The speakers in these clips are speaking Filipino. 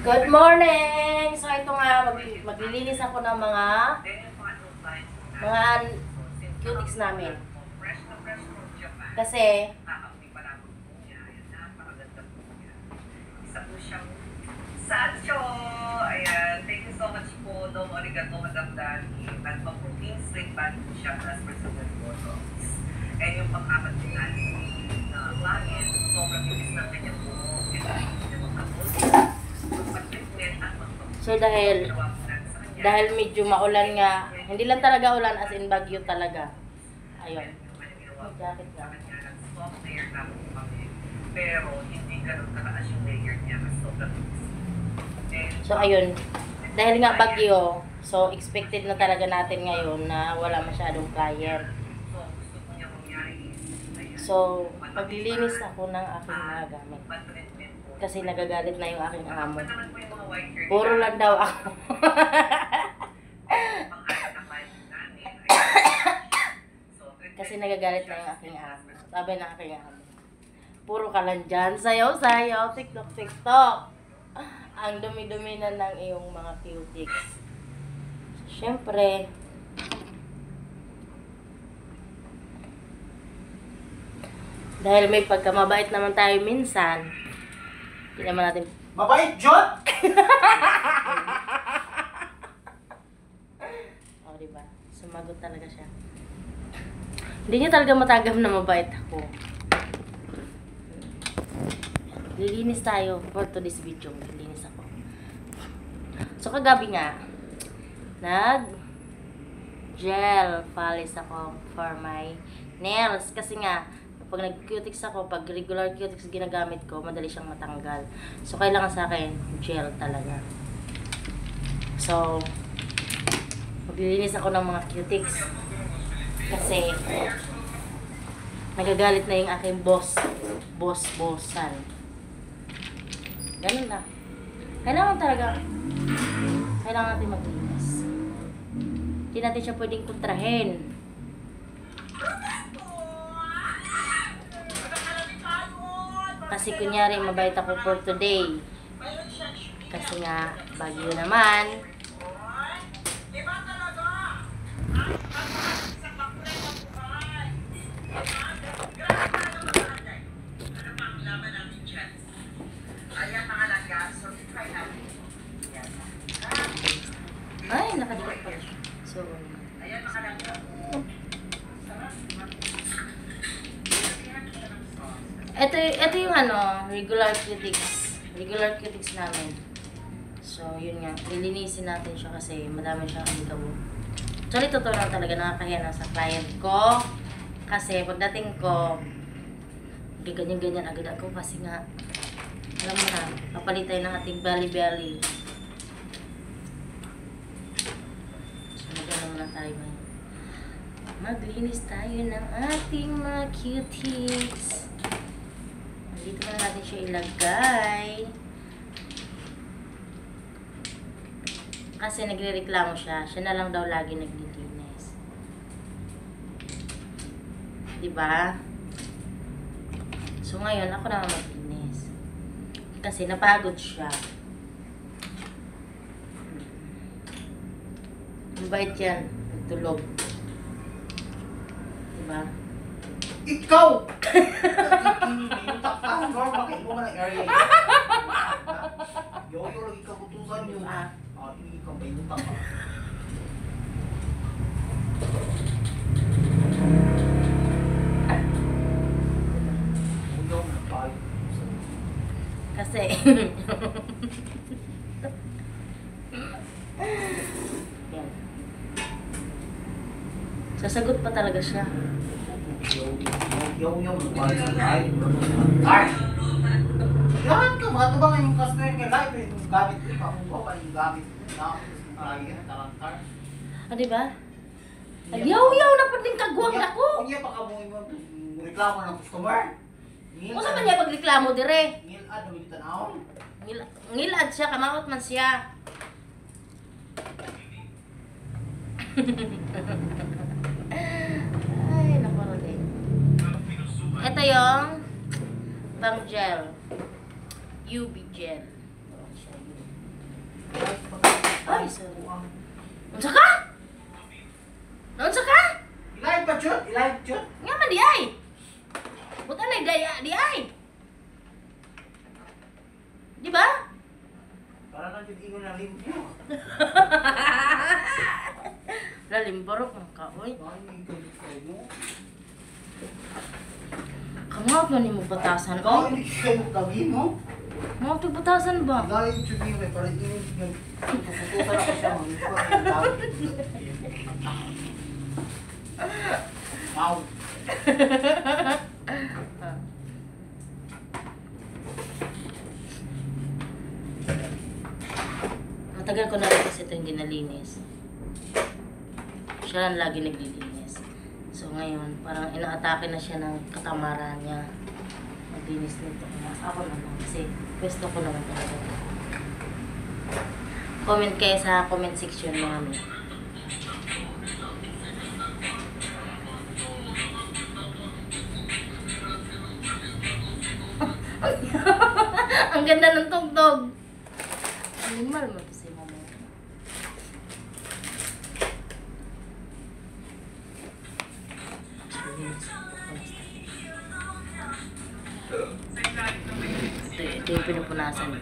Good morning! So ito nga, maglilinis ako ng mga cutics namin. Kasi Sancho! Ayan, thank you so much po. Domo arigato, Madam Dani. Nagpa-protein straight band po siya as per sa photos. And yung pang-apat din natin na client, sobrang bilis ng kanyang buho. So dahil medyo maulan nga, hindi lang talaga ulan as in bagyo talaga. Ayun. Jacket nga. Soft layer na po kami. Pero hindi ganun kataas yung layer niya. Mas sobrang So ayun, dahil nga bagyo, so expected na talaga natin ngayon na wala masyadong client. So paglilinis ako ng aking mga gamit. Kasi nagagalit na yung aking amo. Puro lang daw ako. Kasi nagagalit na yung aking amo. Sabi ng aking amo, puro ka lang dyan, sayaw-sayaw, tiktok-tiktok. Ang dumi-dumi na ng iyong mga cutics. Siyempre, dahil may pagkamabait naman tayo minsan, hindi naman natin... Mabait, John! O, diba? Sumagot talaga siya. Hindi niya talaga matagam na mabait ako. Lilinis tayo for today's video. Lilinis ako. So, kagabi nga, gel polish ako for my nails. Kasi nga, pag nag-cutics ako, pag regular cutics ginagamit ko, madali siyang matanggal. So, kailangan sa akin, gel talaga. So, maglilinis ako ng mga cutics. Kasi, nagagalit na yung aking bossan. Ganun na. Kailangan natin maglinis. Hindi natin siya pwedeng kontrahin. Kasi kunyari, mabait ako for today. Kasi nga, bagyo naman. Ay, nakadikit pala siya. So, ito yung regular cutics namin. So, yun nga. Lilinisin natin siya kasi madami siyang alikabok. Actually, totoo lang talaga nakakahiya na sa client ko. Kasi pagdating ko, ganyan-ganyan agad ako kasi nga, alam mo na, papalitay ng ating belly. So, maganda muna tayo ngayon. Maglinis tayo ng ating mga cutics. Dito na natin siya ilagay. Kasi nagre-reklamo siya. Siya na lang daw lagi naglilinis. Diba? So ngayon, ako na maglinis. Kasi napagod siya. Mabait yan. Tulog. Diba? Ikaw! Inutak ka, Norm. Bakit mo ka ng area? Yoyo, lagi ka kutusan yun. Ikaw ba inutak ka? Uyaw na tayo. Kasi yan. Sasagot pa talaga siya. Yoyo na tayo sa tayo. Ay! Yan ka, mga tubang yung customer nga live. Yung gamit ko, yung gamit ko. Tarantar. Diba? Yaw-yaw na pa din kagwang ako. Kung niya pa ka mo reklamo ng customer. Kung saan man niya pagreklamo dire? Ngilad, may tanawon. Ngilad siya, kamaot man siya. Ay, nakurutin. Ito yung pang gel. UV gel. Hindi ko na limpyo. Lalimborok ang kaoy. Ay, may galit kayo. Kamot na ni mo batasan. Ikaw, Oh, hindi kayo gabi mo. mga batasan ba? Dahil yung sabihin ko, parang yung puputusan ako siya. Mga ito ang tawag. Wow. Matagal ko na rin kasi ito hindi nalinis. Siya lang lagi naglilinis. So ngayon, parang inaatake na siya ng katamaran niya. Maglinis nito. Ako naman kasi gusto ko naman talaga. Comment kayo sa comment section namin. Ang ganda ng tugtog. Animal mo to si mama. Ito yung pinupunasan ko.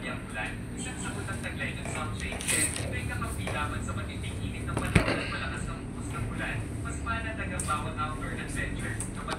Isang sagot ang taglay ng sound change. May kakapilaman sa matinding init ng panahon at malakas ng buhos ng ulan. Mas panatag ang bawat outdoor adventure kapag